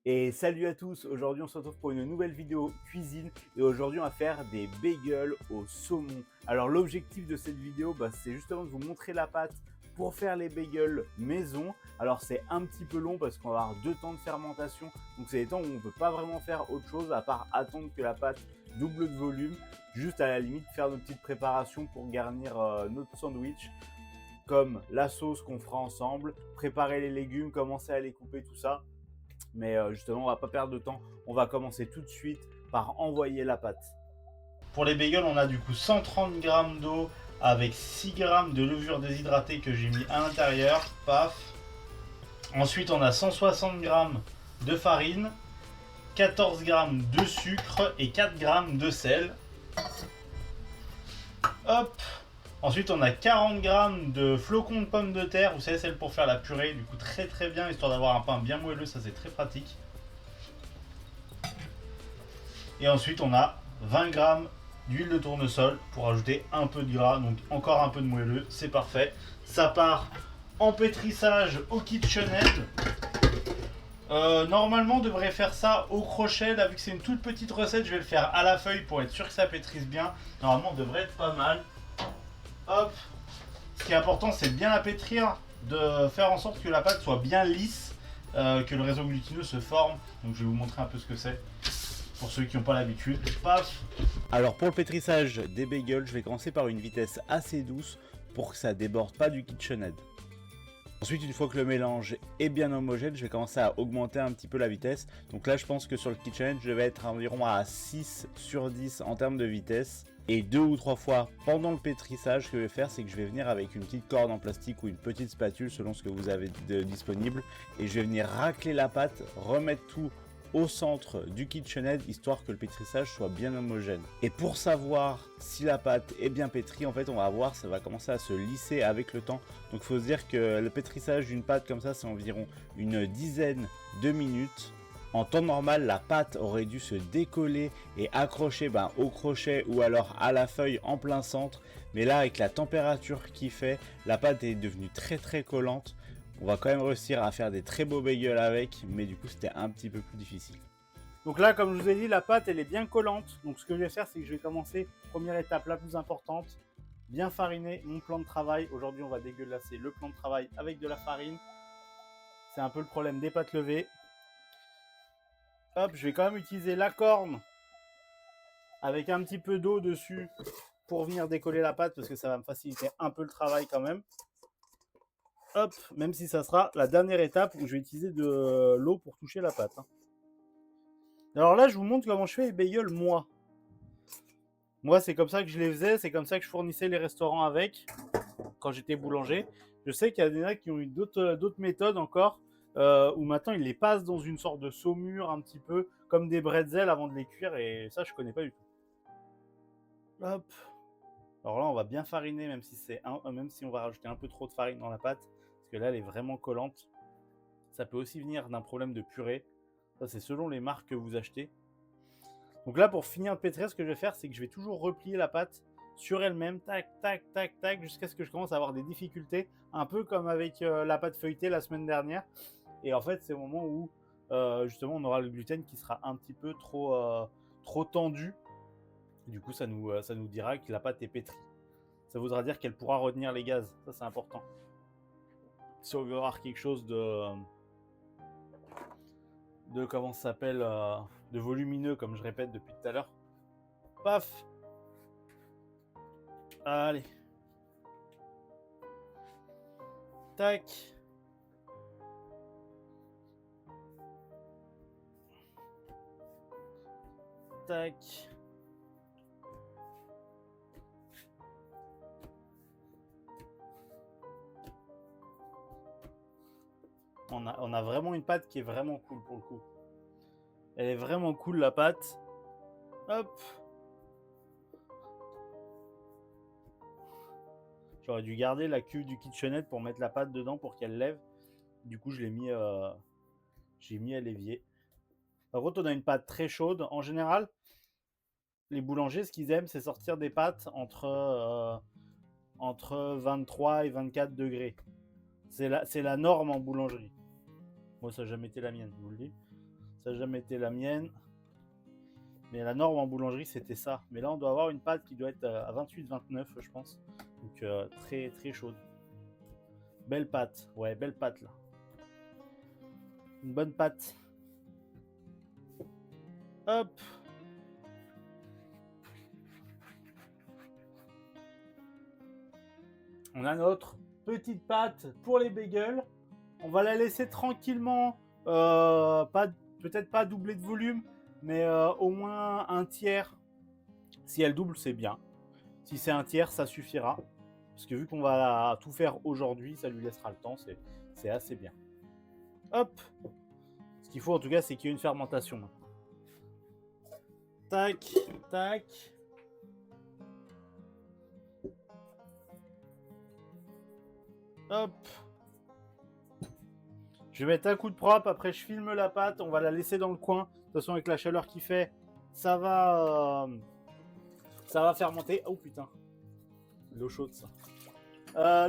Et salut à tous, aujourd'hui on se retrouve pour une nouvelle vidéo cuisine et aujourd'hui on va faire des bagels au saumon. Alors l'objectif de cette vidéo, c'est justement de vous montrer la pâte pour faire les bagels maison. Alors c'est un petit peu long parce qu'on va avoir 2 temps de fermentation, donc c'est des temps où on ne peut pas vraiment faire autre chose à part attendre que la pâte double de volume, juste à la limite faire nos petites préparations pour garnir notre sandwich, comme la sauce qu'on fera ensemble, préparer les légumes, commencer à les couper, tout ça. Mais justement, on va pas perdre de temps. On va commencer tout de suite par envoyer la pâte. Pour les bagels, on a du coup 130 g d'eau avec 6 g de levure déshydratée que j'ai mis à l'intérieur. Paf. Ensuite, on a 160 g de farine, 14 g de sucre et 4 g de sel. Hop. Ensuite, on a 40 g de flocons de pommes de terre. Vous savez, celle pour faire la purée. Du coup, très très bien, histoire d'avoir un pain bien moelleux. Ça, c'est très pratique. Et ensuite, on a 20 g d'huile de tournesol pour ajouter un peu de gras, donc encore un peu de moelleux, c'est parfait. Ça part en pétrissage au KitchenAid. Normalement, on devrait faire ça au crochet. Là, vu que c'est une toute petite recette, je vais le faire à la feuille pour être sûr que ça pétrisse bien. Normalement, on devrait être pas mal. Hop. Ce qui est important, c'est de bien la pétrir, de faire en sorte que la pâte soit bien lisse, que le réseau glutineux se forme. Donc, je vais vous montrer un peu ce que c'est. Pour ceux qui n'ont pas l'habitude, paf. Alors pour le pétrissage des bagels, je vais commencer par une vitesse assez douce pour que ça déborde pas du KitchenAid. Ensuite, une fois que le mélange est bien homogène, je vais commencer à augmenter un petit peu la vitesse. Donc là, je pense que sur le KitchenAid, je vais être environ à 6 sur 10 en termes de vitesse. Et 2 ou 3 fois pendant le pétrissage, ce que je vais faire, c'est que je vais venir avec une petite corde en plastique ou une petite spatule selon ce que vous avez disponible. Et je vais venir racler la pâte, remettre tout au centre du KitchenAid, histoire que le pétrissage soit bien homogène. Et pour savoir si la pâte est bien pétrie, en fait on va voir, ça va commencer à se lisser avec le temps. Donc il faut se dire que le pétrissage d'une pâte comme ça, c'est environ une dizaine de minutes. En temps normal, la pâte aurait dû se décoller et accrocher au crochet ou alors à la feuille en plein centre. Mais là, avec la température qu'il fait, la pâte est devenue très très collante. On va quand même réussir à faire des très beaux bagels avec, mais du coup c'était un petit peu plus difficile. Donc là, comme je vous ai dit, la pâte elle est bien collante. Donc ce que je vais faire, c'est que je vais commencer, première étape la plus importante, bien fariner mon plan de travail. Aujourd'hui, on va dégueulasser le plan de travail avec de la farine. C'est un peu le problème des pâtes levées. Hop, je vais quand même utiliser la corne avec un petit peu d'eau dessus pour venir décoller la pâte parce que ça va me faciliter un peu le travail quand même. Hop, même si ça sera la dernière étape où je vais utiliser de l'eau pour toucher la pâte. Alors là, je vous montre comment je fais les bagels moi. Moi, c'est comme ça que je les faisais, c'est comme ça que je fournissais les restaurants avec quand j'étais boulanger. Je sais qu'il y a des gens qui ont eu d'autres méthodes encore où maintenant ils les passent dans une sorte de saumure un petit peu comme des bretzels avant de les cuire et ça, je connais pas du tout. Hop. Alors là, on va bien fariner, même si on va rajouter un peu trop de farine dans la pâte, parce que là, elle est vraiment collante. Ça peut aussi venir d'un problème de purée. Ça, c'est selon les marques que vous achetez. Donc là, pour finir de pétrir, ce que je vais faire, c'est que je vais toujours replier la pâte sur elle-même, tac, tac, tac, tac, jusqu'à ce que je commence à avoir des difficultés, un peu comme avec la pâte feuilletée la semaine dernière. Et en fait, c'est au moment où, justement, on aura le gluten qui sera un petit peu trop tendu. Du coup, ça nous dira que la pâte est pétrie. Ça voudra dire qu'elle pourra retenir les gaz. Ça, c'est important. Si on veut avoir quelque chose de comment ça s'appelle, de volumineux, comme je répète depuis tout à l'heure. Paf. Allez. Tac. Tac. On a vraiment une pâte qui est vraiment cool pour le coup. Elle est vraiment cool la pâte. Hop. J'aurais dû garder la cuve du KitchenAid pour mettre la pâte dedans pour qu'elle lève. Du coup, je l'ai mis, j'ai mis à l'évier. Par contre, on a une pâte très chaude. En général, les boulangers, ce qu'ils aiment, c'est sortir des pâtes entre 23 et 24 degrés. C'est la norme en boulangerie. Moi, ça n'a jamais été la mienne, je vous le dis. Ça n'a jamais été la mienne. Mais la norme en boulangerie, c'était ça. Mais là, on doit avoir une pâte qui doit être à 28-29, je pense. Donc, très, très chaude. Belle pâte. Ouais, belle pâte, là. Une bonne pâte. Hop. On a notre petite pâte pour les bagels. On va la laisser tranquillement. Peut-être pas doubler de volume, mais au moins un tiers. Si elle double, c'est bien. Si c'est un tiers, ça suffira. Parce que vu qu'on va tout faire aujourd'hui, ça lui laissera le temps. C'est assez bien. Hop. Ce qu'il faut en tout cas, c'est qu'il y ait une fermentation. Tac, tac. Hop. Je vais mettre un coup de propre, après je filme la pâte, on va la laisser dans le coin. De toute façon, avec la chaleur qu'il fait, ça va fermenter. Oh putain, l'eau chaude ça.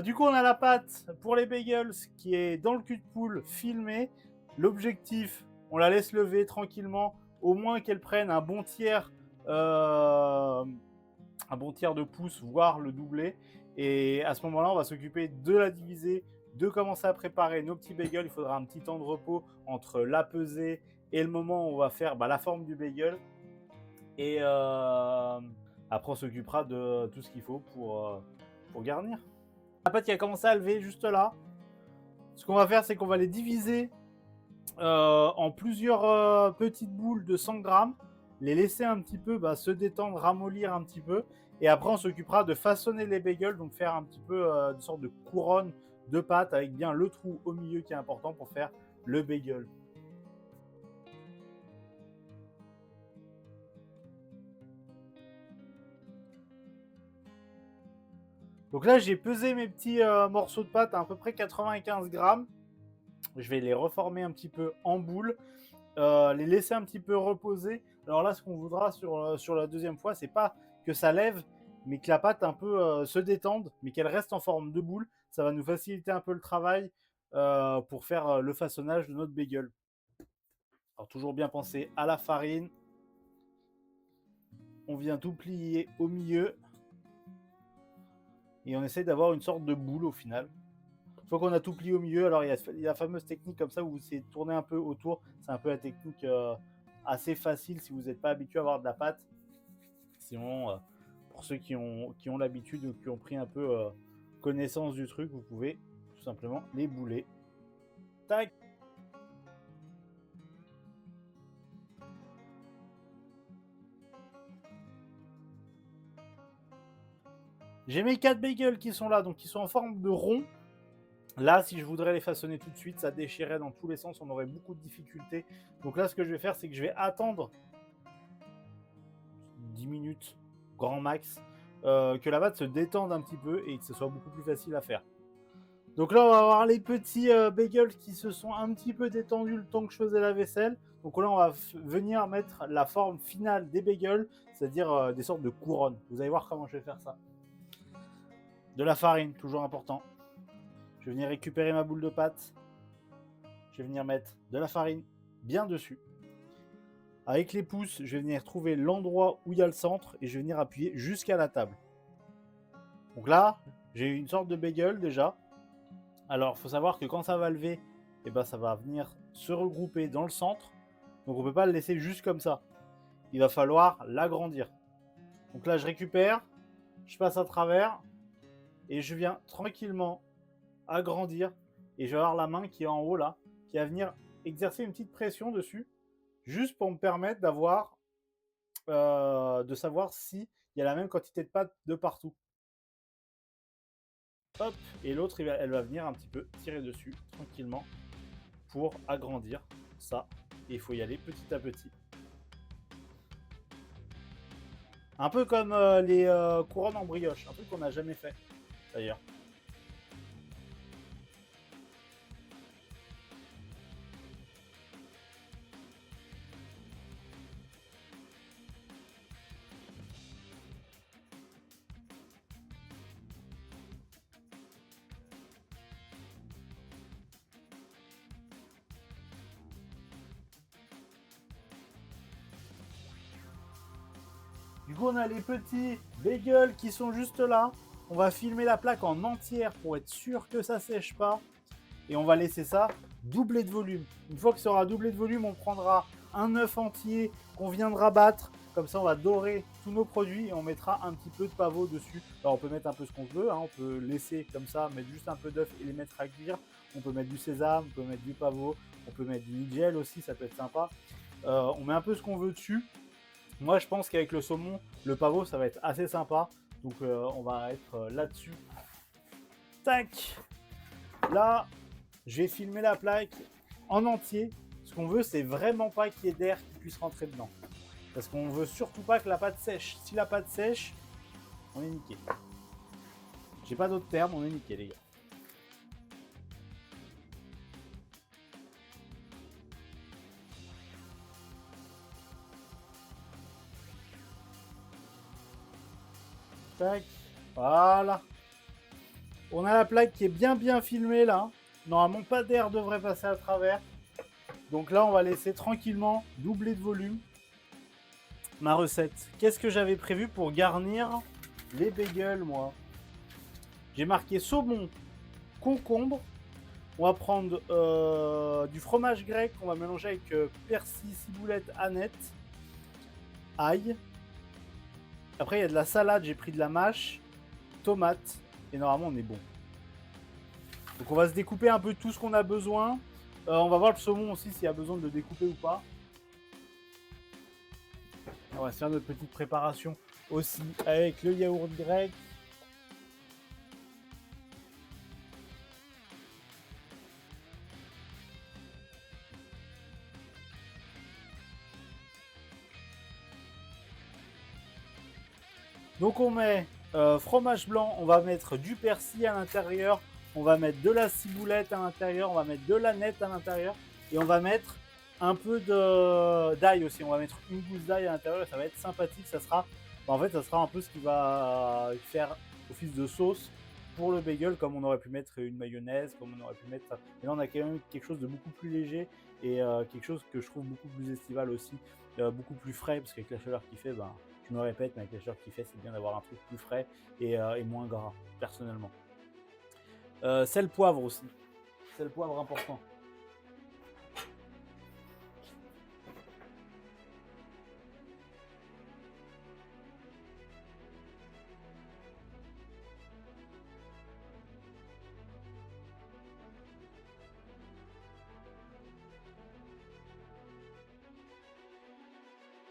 Du coup, on a la pâte pour les bagels qui est dans le cul de poule filmée. L'objectif, on la laisse lever tranquillement, au moins qu'elle prenne un bon tiers de pouce, voire le doubler. Et à ce moment-là, on va s'occuper de la diviser, de commencer à préparer nos petits bagels. Il faudra un petit temps de repos entre la pesée et le moment où on va faire la forme du bagel. Et après, on s'occupera de tout ce qu'il faut pour garnir. La pâte qui a commencé à lever juste là. Ce qu'on va faire, c'est qu'on va les diviser en plusieurs petites boules de 100 grammes. Les laisser un petit peu se détendre, ramollir un petit peu. Et après, on s'occupera de façonner les bagels, donc faire un petit peu une sorte de couronne de pâte avec bien le trou au milieu qui est important pour faire le bagel. Donc là, j'ai pesé mes petits morceaux de pâte à peu près 95 grammes. Je vais les reformer un petit peu en boule, les laisser un petit peu reposer. Alors là, ce qu'on voudra sur la deuxième fois, c'est pas que ça lève, mais que la pâte un peu se détende, mais qu'elle reste en forme de boule. Ça va nous faciliter un peu le travail pour faire le façonnage de notre bagel. Alors toujours bien penser à la farine. On vient tout plier au milieu. Et on essaie d'avoir une sorte de boule au final. Une fois qu'on a tout plié au milieu, alors il y a la fameuse technique comme ça où vous essayez de tourner un peu autour. C'est un peu la technique assez facile si vous n'êtes pas habitué à avoir de la pâte. Sinon, pour ceux qui ont l'habitude ou qui ont pris un peu connaissance du truc, vous pouvez tout simplement les bouler. Tac. J'ai mes 4 bagels qui sont là, donc qui sont en forme de rond. Là, si je voudrais les façonner tout de suite, ça déchirait dans tous les sens, on aurait beaucoup de difficultés. Donc là, ce que je vais faire, c'est que je vais attendre 10 minutes, grand max, que la pâte se détende un petit peu et que ce soit beaucoup plus facile à faire. Donc là, on va avoir les petits bagels qui se sont un petit peu détendus le temps que je faisais la vaisselle. Donc là, on va venir mettre la forme finale des bagels, c'est-à-dire des sortes de couronnes. Vous allez voir comment je vais faire ça. De la farine, toujours important. Je vais venir récupérer ma boule de pâte. Je vais venir mettre de la farine bien dessus. Avec les pouces, je vais venir trouver l'endroit où il y a le centre et je vais venir appuyer jusqu'à la table. Donc là, j'ai une sorte de bagel déjà. Alors, il faut savoir que quand ça va lever, ça va venir se regrouper dans le centre. Donc, on ne peut pas le laisser juste comme ça. Il va falloir l'agrandir. Donc là, je récupère, je passe à travers et je viens tranquillement agrandir. Et je vais avoir la main qui est en haut là, qui va venir exercer une petite pression dessus, juste pour me permettre d'avoir, de savoir s'il y a la même quantité de pâte de partout. Hop, et l'autre, elle va venir un petit peu tirer dessus tranquillement pour agrandir ça. Et il faut y aller petit à petit. Un peu comme les couronnes en brioche, un truc qu'on n'a jamais fait d'ailleurs. Du coup, on a les petits bagels qui sont juste là. On va filmer la plaque en entière pour être sûr que ça sèche pas. Et on va laisser ça doubler de volume. Une fois que ça aura doublé de volume, on prendra un œuf entier qu'on viendra battre. Comme ça, on va dorer tous nos produits et on mettra un petit peu de pavot dessus. Alors, on peut mettre un peu ce qu'on veut. Hein. On peut laisser comme ça, mettre juste un peu d'œuf et les mettre à cuire. On peut mettre du sésame, on peut mettre du pavot, on peut mettre du gel aussi, ça peut être sympa. On met un peu ce qu'on veut dessus. Moi, je pense qu'avec le saumon, le pavot, ça va être assez sympa. Donc, on va être là-dessus. Tac! Là, je vais filmer la plaque en entier. Ce qu'on veut, c'est vraiment pas qu'il y ait d'air qui puisse rentrer dedans. Parce qu'on veut surtout pas que la pâte sèche. Si la pâte sèche, on est niqué. J'ai pas d'autres termes, on est niqué, les gars. Tac. Voilà. On a la plaque qui est bien filmée là. Normalement, pas d'air devrait passer à travers. Donc là, on va laisser tranquillement doubler de volume ma recette. Qu'est-ce que j'avais prévu pour garnir les bagels, moi? J'ai marqué saumon, concombre. On va prendre du fromage grec qu'on va mélanger avec persil, ciboulette, aneth, ail. Après, il y a de la salade, j'ai pris de la mâche, tomate. Et normalement, on est bon. Donc on va se découper un peu tout ce qu'on a besoin. On va voir le saumon aussi s'il y a besoin de le découper ou pas. On va se faire notre petite préparation aussi avec le yaourt grec. Donc on met fromage blanc, on va mettre du persil à l'intérieur, on va mettre de la ciboulette à l'intérieur, on va mettre de l'aneth à l'intérieur et on va mettre un peu d'ail aussi. On va mettre une gousse d'ail à l'intérieur et ça va être sympathique. Ça sera, en fait, ça sera un peu ce qui va faire office de sauce pour le bagel, comme on aurait pu mettre une mayonnaise, comme on aurait pu mettre. Et là, on a quand même quelque chose de beaucoup plus léger et quelque chose que je trouve beaucoup plus estival aussi, beaucoup plus frais, parce qu'avec la chaleur qu'il fait, ben, je me répète, mais avec la chaleur qu'il fait, c'est bien d'avoir un truc plus frais et moins gras, personnellement. Sel, poivre aussi. Sel, poivre important.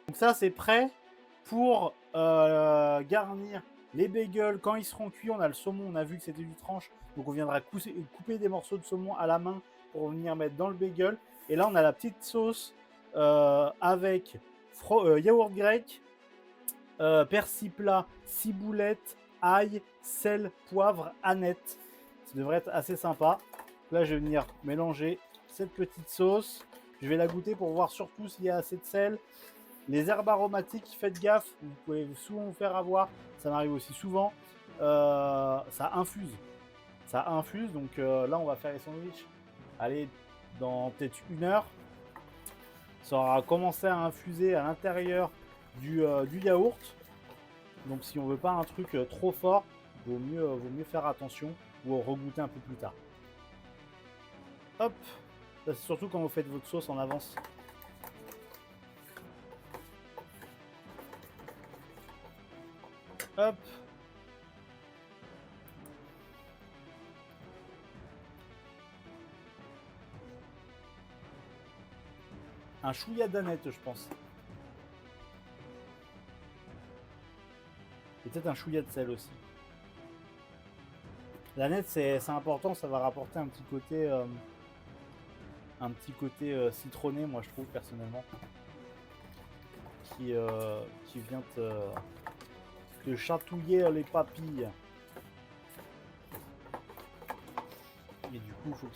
Donc ça, c'est prêt pour garnir les bagels. Quand ils seront cuits, on a le saumon, on a vu que c'était du tranche. Donc on viendra couper des morceaux de saumon à la main pour venir mettre dans le bagel. Et là, on a la petite sauce avec yaourt grec, persil plat, ciboulette, ail, sel, poivre, aneth. Ça devrait être assez sympa. Là, je vais venir mélanger cette petite sauce. Je vais la goûter pour voir surtout s'il y a assez de sel. Les herbes aromatiques, faites gaffe, vous pouvez souvent vous faire avoir, ça m'arrive aussi souvent, ça infuse. Ça infuse, donc là on va faire les sandwichs, allez, dans peut-être 1 heure. Ça aura commencé à infuser à l'intérieur du yaourt. Donc si on veut pas un truc trop fort, vaut mieux faire attention ou regoûter un peu plus tard. Hop, ça, c'est surtout quand vous faites votre sauce en avance. Hop. Un chouïa d'aneth, je pense. Et peut-être un chouïa de sel aussi. L'aneth, c'est important, ça va rapporter un petit côté citronné, moi je trouve personnellement, qui vient te chatouiller les papilles. Et du coup, faut que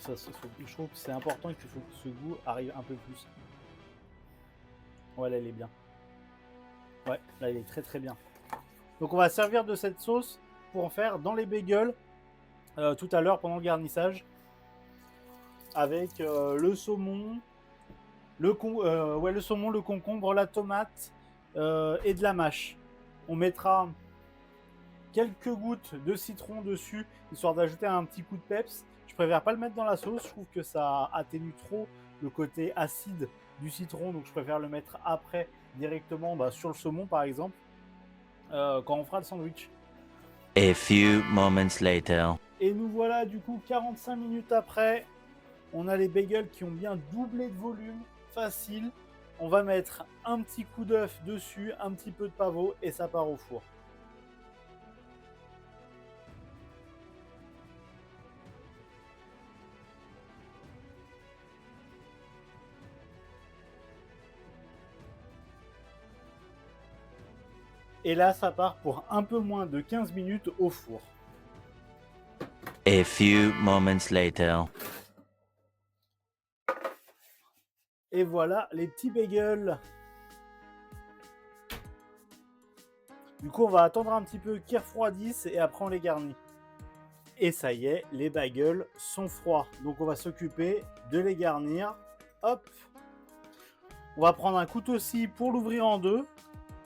je trouve que c'est important et qu'il faut que ce goût arrive un peu plus. Ouais, là, elle est bien. Ouais, là, il est très bien. Donc, on va servir de cette sauce pour en faire dans les bagels tout à l'heure pendant le garnissage. Avec le saumon, le saumon, le concombre, la tomate et de la mâche. On mettra quelques gouttes de citron dessus, histoire d'ajouter un petit coup de peps. Je préfère pas le mettre dans la sauce, je trouve que ça atténue trop le côté acide du citron, donc je préfère le mettre après, directement sur le saumon par exemple, quand on fera le sandwich. A few moments later. Et nous voilà du coup 45 minutes après, on a les bagels qui ont bien doublé de volume, facile. On va mettre un petit coup d'œuf dessus, un petit peu de pavot et ça part au four. Et là, ça part pour un peu moins de 15 minutes au four. A few moments later. Et voilà les petits bagels. Du coup, on va attendre un petit peu qu'ils refroidissent et après on les garnit. Et ça y est, les bagels sont froids. Donc on va s'occuper de les garnir. Hop. On va prendre un couteau-scie pour l'ouvrir en deux.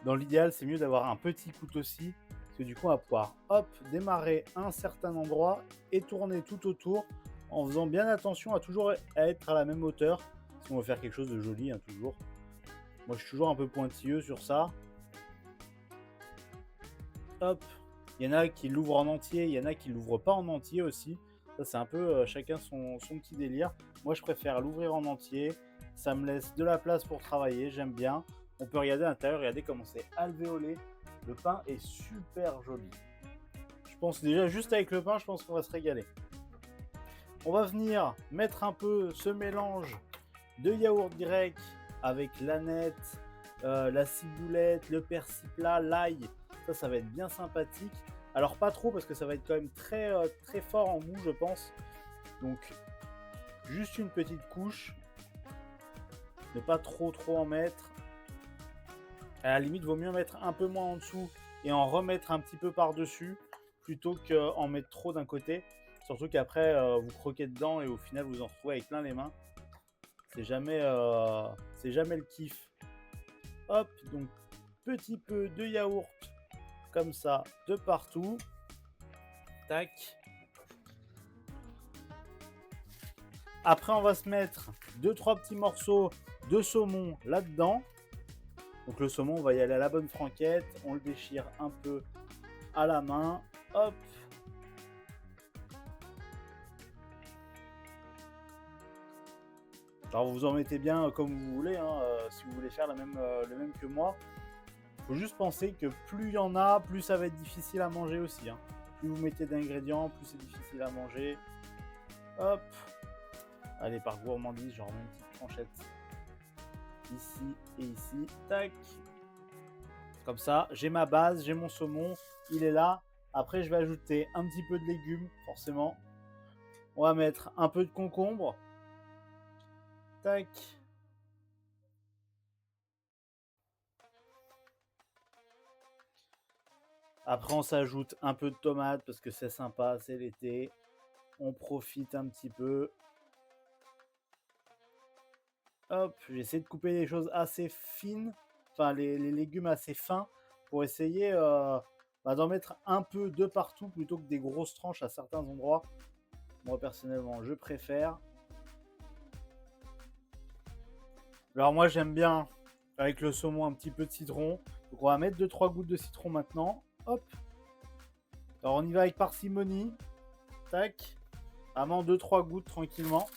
Dans l'idéal, c'est mieux d'avoir un petit couteau-scie. Parce que du coup, on va pouvoir démarrer un certain endroit et tourner tout autour. En faisant bien attention à toujours être à la même hauteur. Si on veut faire quelque chose de joli, toujours. Moi, je suis toujours un peu pointilleux sur ça. Hop. Il y en a qui l'ouvrent en entier, il y en a qui ne l'ouvrent pas en entier aussi. Ça, c'est un peu chacun son petit délire. Moi, je préfère l'ouvrir en entier. Ça me laisse de la place pour travailler, j'aime bien. On peut regarder à l'intérieur, regardez comment c'est alvéolé. Le pain est super joli. Je pense déjà, juste avec le pain, je pense qu'on va se régaler. On va venir mettre un peu ce mélange de yaourt grec avec l'aneth, la ciboulette, le persil plat, l'ail. Ça va être bien sympathique. Alors pas trop parce que ça va être quand même très, très fort en goût, je pense. Donc juste une petite couche. Ne pas trop en mettre. À la limite, vaut mieux mettre un peu moins en dessous et en remettre un petit peu par-dessus plutôt qu'en mettre trop d'un côté. Surtout qu'après, vous croquez dedans et au final, vous en retrouvez avec plein les mains. C'est jamais le kiff. Hop, donc petit peu de yaourt comme ça de partout. Tac. Après, on va se mettre 2-3 petits morceaux de saumon là-dedans. Donc le saumon, on va y aller à la bonne franquette. On le déchire un peu à la main. Hop. Alors vous en mettez bien comme vous voulez, si vous voulez faire le même que moi. Il faut juste penser que plus il y en a, plus ça va être difficile à manger aussi. Plus vous mettez d'ingrédients, plus c'est difficile à manger. Hop. Allez, par gourmandise, j'en remets une petite tranchette. Ici et ici. Tac. Comme ça, j'ai ma base, j'ai mon saumon. Il est là. Après, je vais ajouter un petit peu de légumes, forcément. On va mettre un peu de concombre. Tac. Après, on s'ajoute un peu de tomate parce que c'est sympa, c'est l'été. On profite un petit peu. Hop, j'essaie de couper les choses assez fines, enfin les légumes assez fins pour essayer d'en mettre un peu de partout plutôt que des grosses tranches à certains endroits. Moi personnellement, je préfère. Alors moi j'aime bien avec le saumon un petit peu de citron. Donc on va mettre 2-3 gouttes de citron maintenant. Hop. Alors on y va avec parcimonie. Tac. Vraiment 2-3 gouttes tranquillement.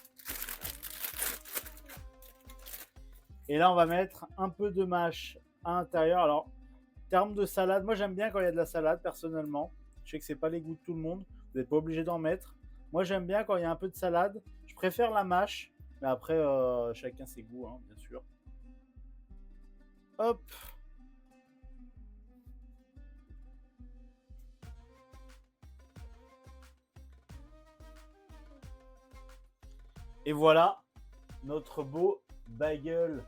Et là, on va mettre un peu de mâche à l'intérieur. Alors, en termes de salade, moi j'aime bien quand il y a de la salade, personnellement. Je sais que c'est pas les goûts de tout le monde. Vous n'êtes pas obligé d'en mettre. Moi, j'aime bien quand il y a un peu de salade. Je préfère la mâche. Mais après, chacun ses goûts, bien sûr. Hop. Et voilà notre beau bagel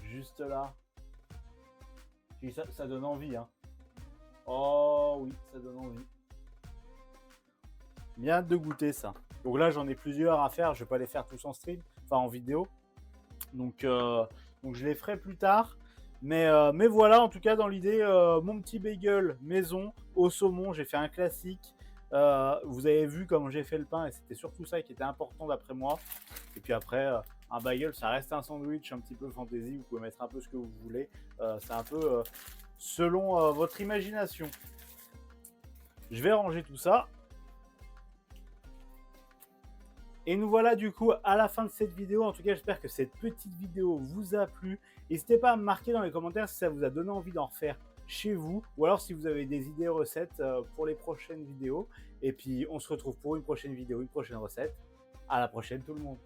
juste là. Puis ça donne envie, Oh oui, ça donne envie. Bien de goûter ça. Donc là, j'en ai plusieurs à faire. Je vais pas les faire tous en stream, enfin en vidéo. Donc je les ferai plus tard. Mais voilà, en tout cas, dans l'idée, mon petit bagel maison au saumon, j'ai fait un classique. Vous avez vu comment j'ai fait le pain et c'était surtout ça qui était important d'après moi. Et puis après, un bagel, ça reste un sandwich un petit peu fantaisie. Vous pouvez mettre un peu ce que vous voulez. C'est un peu selon votre imagination. Je vais ranger tout ça. Et nous voilà du coup à la fin de cette vidéo. En tout cas, j'espère que cette petite vidéo vous a plu. N'hésitez pas à me marquer dans les commentaires si ça vous a donné envie d'en refaire chez vous. Ou alors si vous avez des idées recettes pour les prochaines vidéos. Et puis on se retrouve pour une prochaine vidéo, une prochaine recette. À la prochaine tout le monde.